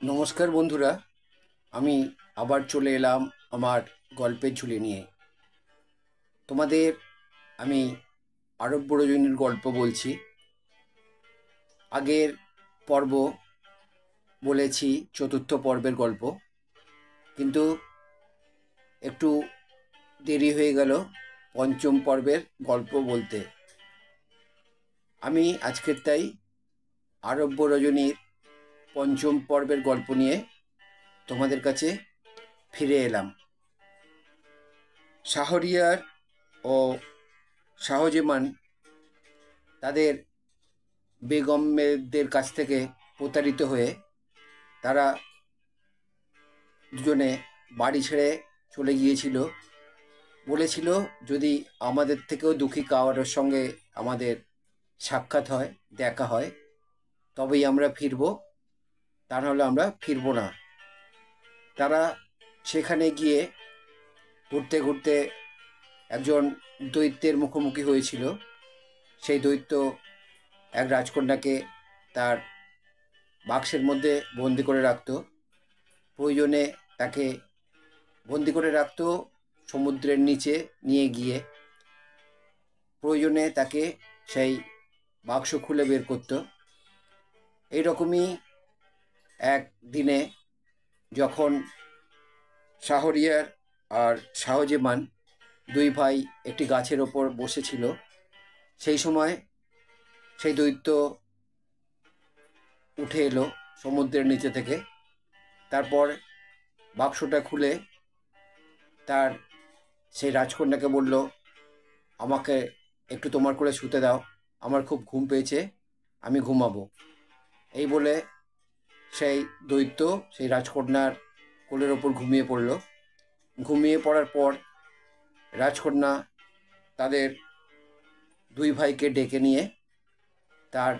নমস্কার বন্ধুরা, আমি আবার চলে এলাম আমার গল্পের ঝুলি নিয়ে। তোমাদের আমি আরব্য রজনীর গল্প বলছি। আগের পর্ব বলেছি চতুর্থ পর্বের গল্প, কিন্তু একটু দেরি হয়ে গেল পঞ্চম পর্বের গল্প বলতে। আমি আজকের তাই আরব্য রজনীর পঞ্চম পর্বের গল্প নিয়ে তোমাদের কাছে ফিরে এলাম। শাহরিয়ার ও শাহজামান তাদের বেগমদের কাছ থেকে প্রতারিত হয়ে তারা দুজনে বাড়ি ছেড়ে চলে গিয়েছিল। বলেছিল যদি আমাদের থেকেও দুঃখী কারোর সঙ্গে আমাদের সাক্ষাৎ হয়, দেখা হয়, তবেই আমরা ফিরব, তা নাহলে আমরা ফিরব না। তারা সেখানে গিয়ে ঘুরতে ঘুরতে একজন দৈত্যের মুখোমুখি হয়েছিল। সেই দৈত্য এক রাজকন্যাকে তার বাক্সের মধ্যে বন্দি করে রাখত। প্রয়োজনে তাকে বন্দি করে রাখত সমুদ্রের নিচে নিয়ে গিয়ে। প্রয়োজনে তাকে সেই বাক্স খুলে বের করত। এইরকমই এক দিনে যখন শাহরিয়ার আর শাহজামান দুই ভাই একটি গাছের ওপর বসেছিল, সেই সময় সেই দৈত্য উঠে এলো সমুদ্রের নিচে থেকে। তারপর বাক্সটা খুলে তার সেই রাজকন্যাকে বলল, আমাকে একটু তোমার করে শুতে দাও, আমার খুব ঘুম পেয়েছে, আমি ঘুমাবো। এই বলে সেই দৈত্য সেই রাজকন্যার কোলের ওপর ঘুমিয়ে পড়ল। ঘুমিয়ে পড়ার পর রাজকন্যা তাদের দুই ভাইকে ডেকে নিয়ে তার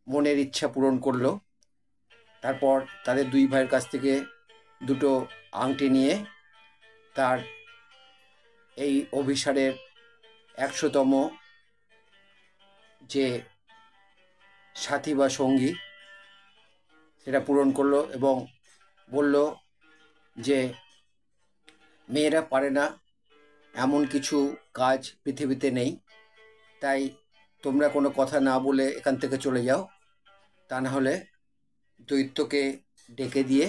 মনের ইচ্ছা পূরণ করলো। তারপর তাদের দুই ভাইয়ের কাছ থেকে দুটো আংটি নিয়ে তার এই অভিসারের 100তম যে সাথী বা সঙ্গী, সেটা পূরণ করলো এবং বলল যে মেয়েরা পারে না এমন কিছু কাজ পৃথিবীতে নেই, তাই তোমরা কোনো কথা না বলে এখান থেকে চলে যাও, তা না হলে দৈত্যকে ডেকে দিয়ে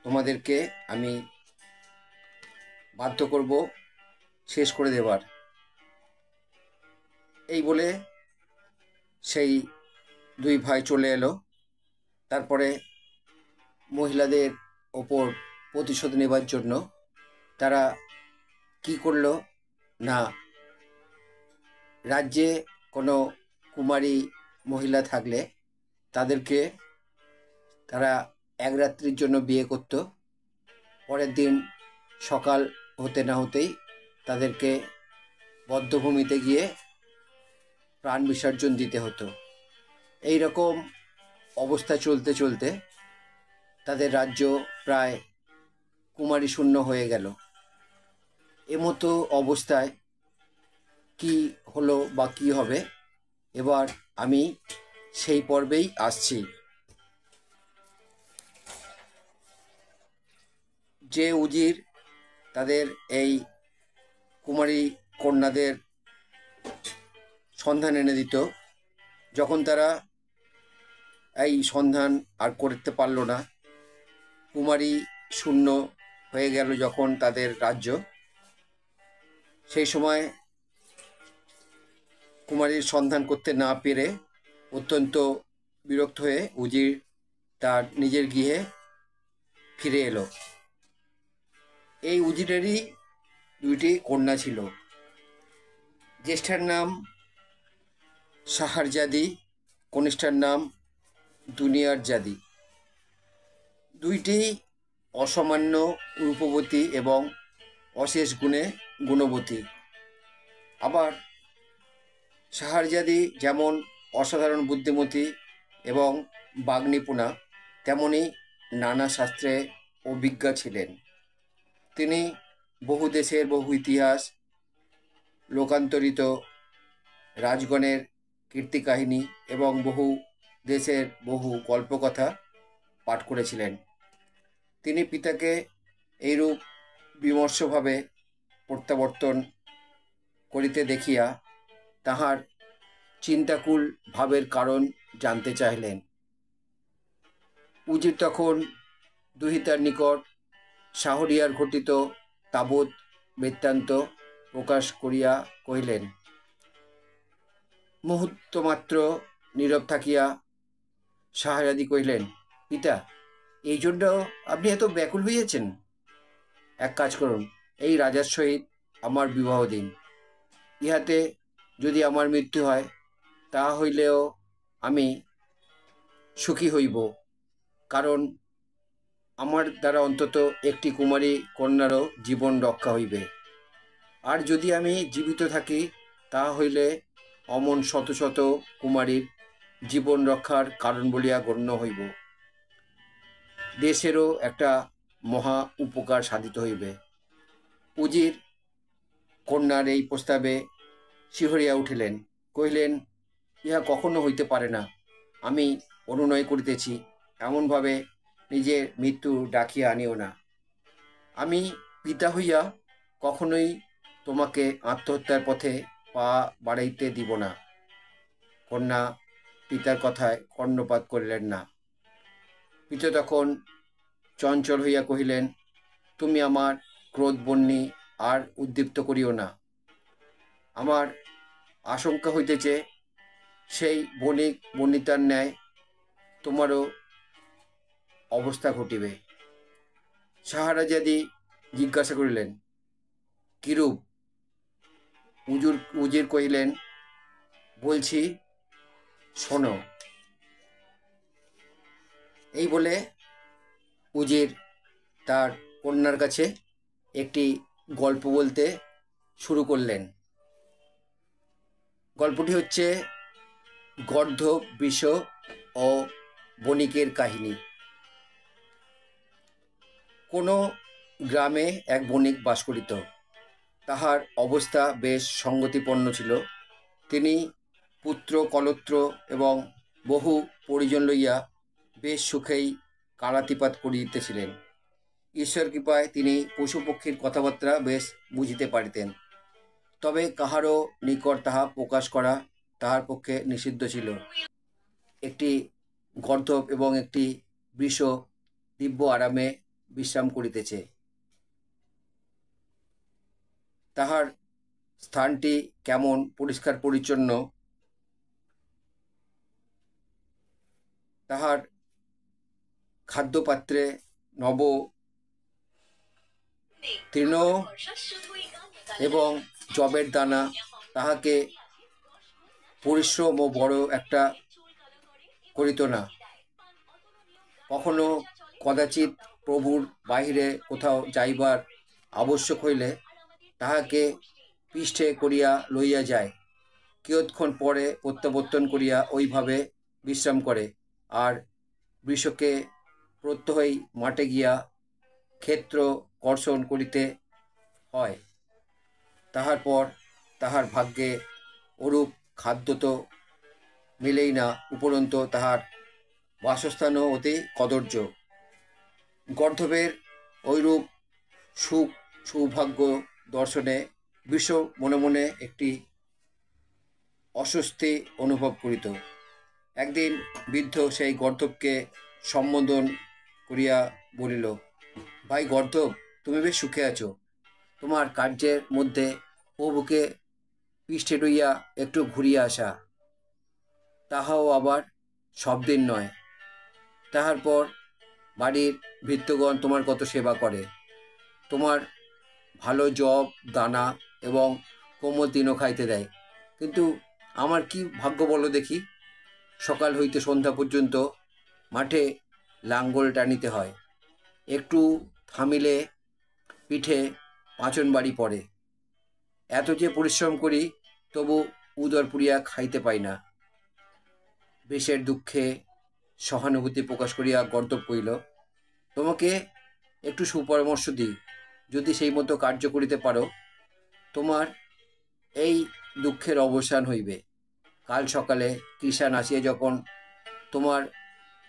তোমাদেরকে আমি বাধ্য করব শেষ করে দেবার। এই বলে সেই দুই ভাই চলে এলো। তারপরে মহিলাদের ওপর প্রতিশোধ নেবার জন্য তারা কি করলো না, রাজ্যে কোনো কুমারী মহিলা থাকলে তাদেরকে তারা এক রাত্রির জন্য বিয়ে করত। পরের দিন সকাল হতে না হতেই তাদেরকে বধ্যভূমিতে গিয়ে প্রাণ বিসর্জন দিতে হতো। এই রকম অবস্থা চলতে চলতে তাদের রাজ্য প্রায় কুমারী শূন্য হয়ে গেল। এমতো অবস্থায় কি হলো বা কী হবে, এবার আমি সেই পর্বেই আসছি। যে উজির তাদের এই কুমারী কন্যাদের সন্ধান এনে দিত, যখন তারা এই সন্ধান আর করতে পারল না, কুমারী শূন্য হয়ে গেল যখন তাদের রাজ্য, সেই সময় কুমারীর সন্ধান করতে না পেরে অত্যন্ত বিরক্ত হয়ে উজির তার নিজের গৃহে ফিরে এলো। এই উজিরেরই দুইটি কন্যা ছিল। জ্যেষ্ঠার নাম শাহরজাদি, কনিষ্ঠার নাম দুনিয়ার জাদি। দুইটি অসামান্য রূপবতী এবং অশেষ গুণে গুণবতী। আবার শাহরজাদি যেমন অসাধারণ বুদ্ধিমতী এবং বাগ্নিপুণা, তেমনি নানা শাস্ত্রে অভিজ্ঞা ছিলেন। তিনি বহু দেশের বহু ইতিহাস, লোকান্তরিত রাজগণের কীর্তিকাহিনী এবং বহু দেশের বহু গল্পকথা পাঠ করেছিলেন। তিনি পিতাকে এইরূপ বিমর্ষভাবে প্রত্যাবর্তন করিতে দেখিয়া তাহার চিন্তাকুল ভাবের কারণ জানতে চাহিলেন। উজির তখন দুহিতার নিকট শাহরিয়ার ঘটিত তাবৎ বৃত্তান্ত প্রকাশ করিয়া কহিলেন। মুহূর্তমাত্র নীরব থাকিয়া শাহজাদি কহিলেন, পিতা, এই জন্য আপনি এত ব্যাকুল হইয়াছেন? এক কাজ করুন, এই রাজার সহিত আমার বিবাহ দিন। ইহাতে যদি আমার মৃত্যু হয়, তাহা হইলেও আমি সুখী হইব, কারণ আমার দ্বারা অন্তত একটি কুমারী কন্যারও জীবন রক্ষা হইবে। আর যদি আমি জীবিত থাকি, তাহা হইলে অমন শত শত কুমারীর জীবন রক্ষার কারণ বলিয়া গণ্য হইব। দেশেরও একটা মহা উপকার সাধিত হইবে। উজির কন্যার এই প্রস্তাবে শিহরিয়া উঠিলেন, কহিলেন, ইহা কখনো হইতে পারে না। আমি অনুনয় করিতেছি, এমনভাবে নিজের মৃত্যু ডাকিয়া আনিও না। আমি পিতা হইয়া কখনোই তোমাকে আত্মহত্যার পথে পা বাড়াইতে দিব না। কন্যা পিতার কথায় কর্ণপাত করিলেন না। পিতা তখন চঞ্চল হইয়া কহিলেন, তুমি আমার ক্রোধ বহ্নি আর উদ্দীপ্ত করিও না। আমার আশঙ্কা হইতেছে সেই বণিক বণিতার ন্যায় তোমারও অবস্থা ঘটিবে। শাহরাজাদি জিজ্ঞাসা করিলেন, কিরূপ? উজির কহিলেন, বলছি, শোনো। এই বলে উজির তার কন্যার কাছে একটি গল্প বলতে শুরু করলেন। গল্পটি হচ্ছে গর্ধব, বৃষ ও বণিকের কাহিনী। কোনো গ্রামে এক বণিক বাস করিত। তাহার অবস্থা বেশ সঙ্গতিপন্ন ছিল। তিনি পুত্র কলত্র এবং বহু পরিজন লইয়া বেশ সুখেই কালাতিপাত করিতেছিলেন। ঈশ্বর কৃপায় তিনি পশু পক্ষীর কথাবার্তা বেশ বুঝিতে পারিতেন। তবে কাহারও নিকট তাহা প্রকাশ করা তাহার পক্ষে নিষিদ্ধ ছিল। একটি গর্ধব এবং একটি বৃষ দিব্য আরামে বিশ্রাম করিতেছে। তাহার স্থানটি কেমন পরিষ্কার পরিচ্ছন্ন, তাহার খাদ্যপাত্রে নব তৃণ এবং জবের দানা তাহাকে পরিশ্রম ও বড় একটা করিত না। কখনো কদাচিৎ প্রভুর বাহিরে কোথাও যাইবার আবশ্যক হইলে তাহাকে পৃষ্ঠে করিয়া লইয়া যায়। কিয়ৎক্ষণ পরে প্রত্যাবর্তন করিয়া ওইভাবে বিশ্রাম করে। আর বৃষকে প্রত্যহই মাঠে গিয়া ক্ষেত্র কর্ষণ করিতে হয়। তাহার পর তাহার ভাগ্যে ওরূপ খাদ্য তো মিলেই না, উপরন্তু তাহার বাসস্থানও অতি কদর্য। গর্ধবের ঐরূপ সুখ সৌভাগ্য দর্শনে বৃষ মনে মনে একটি অস্বস্তি অনুভব করিত। একদিন বৃদ্ধ সেই গর্ধবকে সম্বোধন করিয়া বলিল, ভাই গর্ধব, তুমি বেশ সুখে আছো। তোমার কার্যের মধ্যে প্রভুকে পৃষ্ঠে লইয়া একটু ঘুরিয়া আসা, তাহাও আবার সব দিন নয়। তাহার পর বাড়ির ভৃত্যগণ তোমার কত সেবা করে, তোমার ভালো জব দানা এবং কোমল তৃণ খাইতে দেয়। কিন্তু আমার কি ভাগ্য বলো দেখি, সকাল হইতে সন্ধ্যা পর্যন্ত মাঠে লাঙ্গল টানিতে হয়। একটু থামিলে পিঠে পাঁচন বাড়ি পড়ে। এত যে পরিশ্রম করি, তবু উদর পুরিয়া খাইতে পাই না। বৃষের দুঃখে সহানুভূতি প্রকাশ করিয়া গর্ধব কহিল, তোমাকে একটু সুপরামর্শ দিই, যদি সেই মতো কার্য করিতে পারো, তোমার এই দুঃখের অবসান হইবে। কাল সকালে কৃষাণ আসিয়া যখন তোমার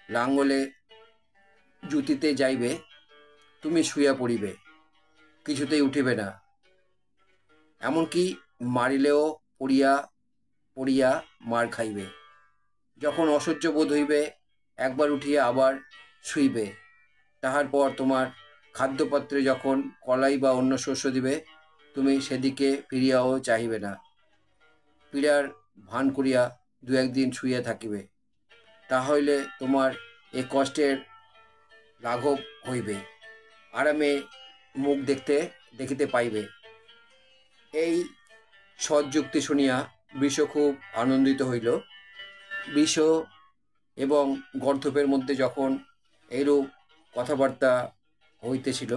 লাঙ্গলে জুতিতে যাইবে, তুমি শুইয়া পড়িবে, কিছুতেই উঠিবে না, এমনকি মারিলেও পড়িয়া পড়িয়া মার খাইবে। যখন অসহ্য বোধ হইবে একবার উঠিয়া আবার শুইবে। তাহার পর তোমার খাদ্যপাত্রে যখন কলাই বা অন্য শস্য দিবে, তুমি সেদিকে ফিরিয়াও চাহিবে না, পীড়ার ভান করিয়া দু একদিন শুইয়া থাকিবে। তাহলে তোমার এ কষ্টের লাঘব হইবে, আরামে মুখ দেখিতে পাইবে। এই সৎযুক্তি শুনিয়া বৃষ খুব আনন্দিত হইল। বৃষ এবং গর্ধপের মধ্যে যখন এইরূপ কথাবার্তা হইতেছিল,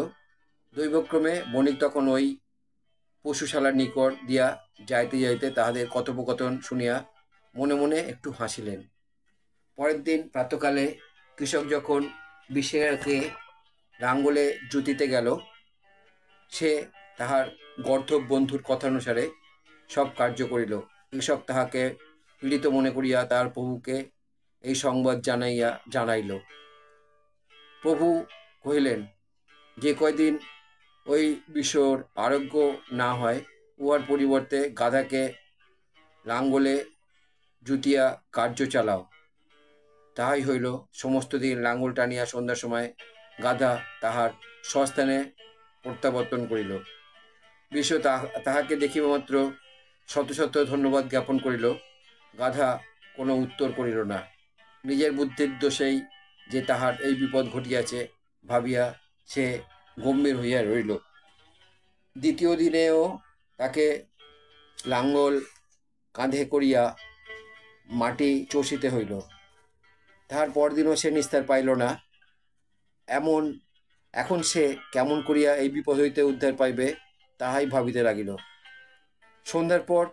দৈবক্রমে বণিক তখন ওই পশুশালার নিকট দিয়া যাইতে যাইতে তাহাদের কথোপকথন শুনিয়া মনে মনে একটু হাসিলেন। পরের দিন প্রাতকালে কৃষক যখন বিষয়কে লাঙ্গলে জুতিতে গেল, সে তাহার গর্ধব বন্ধুর কথানুসারে সব কার্য করিল। কৃষক তাহাকে পীড়িত মনে করিয়া তার প্রভুকে এই সংবাদ জানাইল। প্রভু কহিলেন, যে কয়দিন ওই বিষর আরোগ্য না হয়, উহার পরিবর্তে গাধাকে লাঙ্গলে জুতিয়া কার্য চালাও। তাহাই হইল। সমস্ত দিন লাঙ্গল টানিয়া সন্ধ্যার সময় গাধা তাহার স্বস্থানে প্রত্যাবর্তন করিল। বৃষ তাহাকে দেখিবা মাত্র শত শত ধন্যবাদ জ্ঞাপন করিল। গাধা কোনো উত্তর করিল না। নিজের বুদ্ধির দোষেই যে তাহার এই বিপদ ঘটিয়াছে ভাবিয়া সে গম্ভীর হইয়া রইল। দ্বিতীয় দিনেও তাকে লাঙ্গল কাঁধে করিয়া মাটি চষিতে হইল। তাহার পরদিনও সে নিস্তার পাইল না। এখন সে কেমন করিয়া এই বিপদ হইতে উদ্ধার পাইবে তাহাই ভাবিতে লাগিল। সন্ধ্যার পর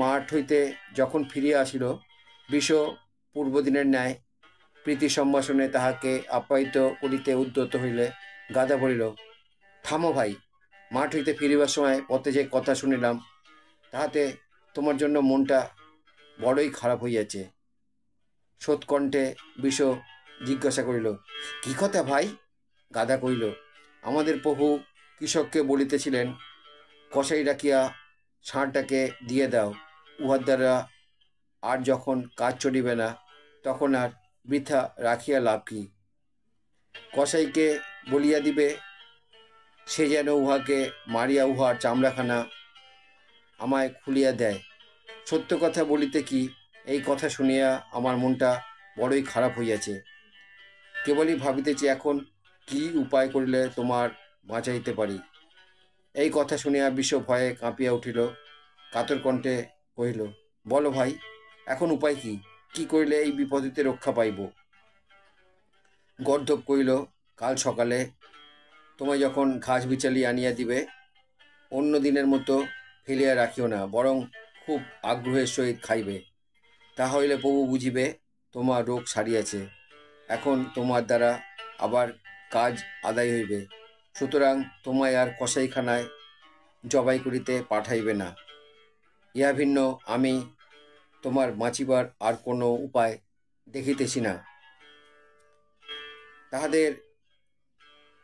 মাঠ হইতে যখন ফিরিয়া আসিল, বৃষ পূর্বদিনের ন্যায় প্রীতি সম্ভাষণে তাহাকে আপ্যায়িত করিতে উদ্যত হইলে গাধা বলিল, থামো ভাই, মাঠ হইতে ফিরিবার সময় পথে যে কথা শুনিলাম, তাহাতে তোমার জন্য মনটা বড়ই খারাপ হইয়াছে। শোৎকণ্ঠে বৃষ জিজ্ঞাসা করিল, কি কথা ভাই? গাধা কহিল, আমাদের প্রভু কৃষককে বলিতেছিলেন, কসাই রাখিয়া ষাঁড়টাকে দিয়ে দাও, উহার দ্বারা আর যখন কাজ চলিবে না তখন আর বৃথা রাখিয়া লাভ কি? কসাইকে বলিয়া দিবে সে যেন উহাকে মারিয়া উহার চামড়াখানা আমায় খুলিয়া দেয়। সত্য কথা বলিতে কি, এই কথা শুনিয়া আমার মনটা বড়ই খারাপ হইয়াছে। কেবলই ভাবিতেছি এখন কি উপায় করিলে তোমার বাঁচাইতে পারি। এই কথা শুনিয়া বৃষ ভয়ে কাঁপিয়া উঠিল, কাতর কণ্ঠে কহিল, বলো ভাই, এখন উপায় কি? কি করিলে এই বিপদ হইতে রক্ষা পাইব? গর্ধব কহিল, কাল সকালে তোমায় যখন ঘাস বিচালি আনিয়া দিবে, অন্য দিনের মতো ফেলিয়া রাখিও না, বরং খুব আগ্রহের সহিত খাইবে। তাহলে প্রভু বুঝিবে তোমার রোগ সারিয়াছে, এখন তোমার দ্বারা আবার কাজ আদায় হইবে। সুতরাং তোমায় আর কসাইখানায় জবাই করিতে পাঠাইবে না। ইহা ভিন্ন আমি তোমার বাঁচিবার আর কোনো উপায় দেখিতেছি না। তাহাদের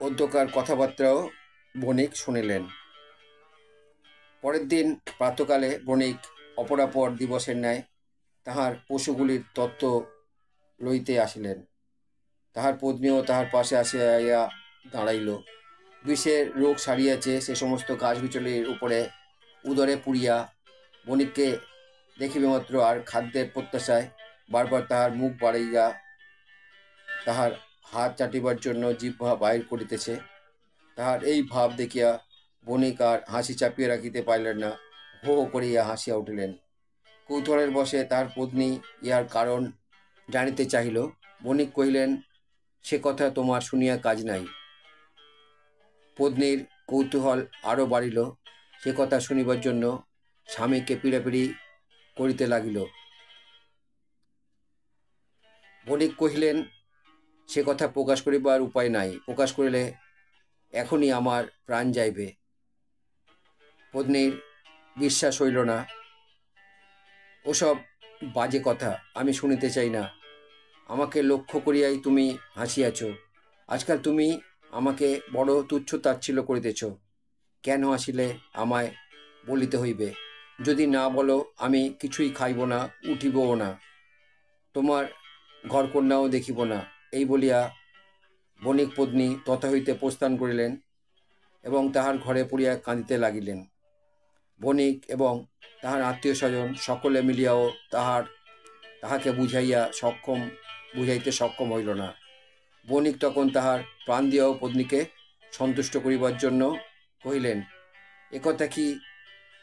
অধ্যকার কথাবার্তাও বণিক শুনিলেন। পরের দিন প্রাতকালে বণিক অপরাপর দিবসের ন্যায় তাহার পশুগুলির তত্ত্ব লইতে আসিলেন। তাহার পত্নীও তাহার পাশে আসিয়া দাঁড়াইল। বিষের রোগ সারিয়াছে সে সমস্ত গাছবিচলির উপরে উদরে পুড়িয়া বণিককে দেখিবে মাত্র আর খাদ্যের প্রত্যাশায় বারবার তাহার মুখ বাড়াইয়া তাহার হাত চাটিবার জন্য জিহ্বা বাহির করিতেছে। তাহার এই ভাব দেখিয়া বণিক আর হাসি চাপিয়া রাখিতে পারিলেন না, হো হো করিয়া হাসিয়া উঠিলেন। কৌতূহলের বশে তাহার পত্নী ইহার কারণ জানিতে চাহিল। বণিক কহিলেন, সে কথা তোমার শুনিয়া কাজ নাই। পত্নীর কৌতূহল আরও বাড়িল। সে কথা শুনিবার জন্য স্বামীকে পীড়াপিড়ি করিতে লাগিল। বণিক কহিলেন, সে কথা প্রকাশ করিবার উপায় নাই, প্রকাশ করিলে এখনই আমার প্রাণ যাইবে। পত্নীর বিশ্বাস হইল না। ওসব বাজে কথা আমি শুনিতে চাই না। আমাকে লক্ষ্য করিয়াই তুমি হাসিয়াছ। আজকাল তুমি আমাকে বড় তুচ্ছ তাচ্ছিল্য করিতেছ। কেন আসিলে আমায় বলিতে হইবে? যদি না বলো আমি কিছুই খাইব না, উঠিবও না, তোমার ঘরকন্যাও দেখিব না। এই বলিয়া বণিক পত্নী তথা হইতে প্রস্থান করিলেন এবং তাহার ঘরে পড়িয়া কাঁদিতে লাগিলেন। বণিক এবং তাহার আত্মীয় স্বজন সকলে মিলিয়াও তাহাকে বুঝাইতে সক্ষম হইল না। বণিক তখন তাহার প্রাণ দিয়াও পত্নীকে সন্তুষ্ট করিবার জন্য কহিলেন, একথা কি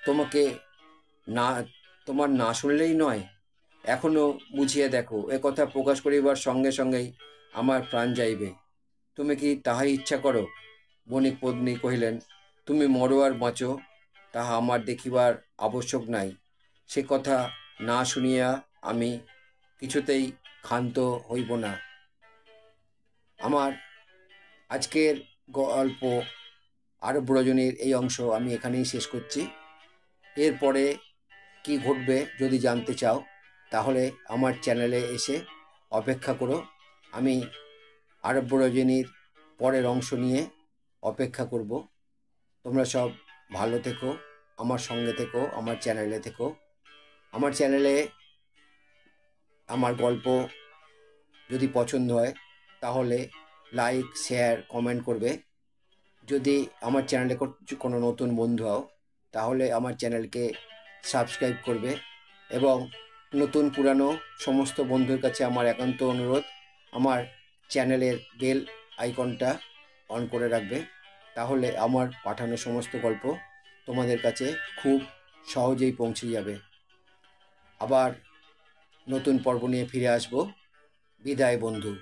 তোমাকে না তোমার না শুনলেই নয়? এখনো বুঝিয়ে দেখো, একথা প্রকাশ করিবার সঙ্গে সঙ্গেই আমার প্রাণ যাইবে। তুমি কি তাহাই ইচ্ছা করো? বণিক পত্নী কহিলেন, তুমি মরো আর বাঁচো, তাহা আমার দেখিবার আবশ্যক নাই। সে কথা না শুনিয়া আমি কিছুতেই ক্ষান্ত হইব না। আমার আজকের গল্প আরব রজনীর এই অংশ আমি এখানেই শেষ করছি। এরপরে কি ঘটবে যদি জানতে চাও তাহলে আমার চ্যানেলে এসে অপেক্ষা করো। আমি আরব রজনীর পরের অংশ নিয়ে অপেক্ষা করব। তোমরা সব ভালো থেকো, আমার সঙ্গে থেকো, আমার চ্যানেলে থেকো। আমার চ্যানেলে আমার গল্প যদি পছন্দ হয় তাহলে লাইক, শেয়ার, কমেন্ট করবে। যদি আমার চ্যানেলে কোনো নতুন বন্ধু হও তাহলে আমার চ্যানেলকে সাবস্ক্রাইব করবে এবং নতুন পুরানো সমস্ত বন্ধুর কাছে আমার একান্ত অনুরোধ, আমার চ্যানেলের বেল আইকনটা অন করে রাখবে। তাহলে আমার পাঠানো সমস্ত গল্প তোমাদের কাছে খুব সহজেই পৌঁছে যাবে। আবার নতুন পর্ব নিয়ে ফিরে আসব। বিদায় বন্ধু।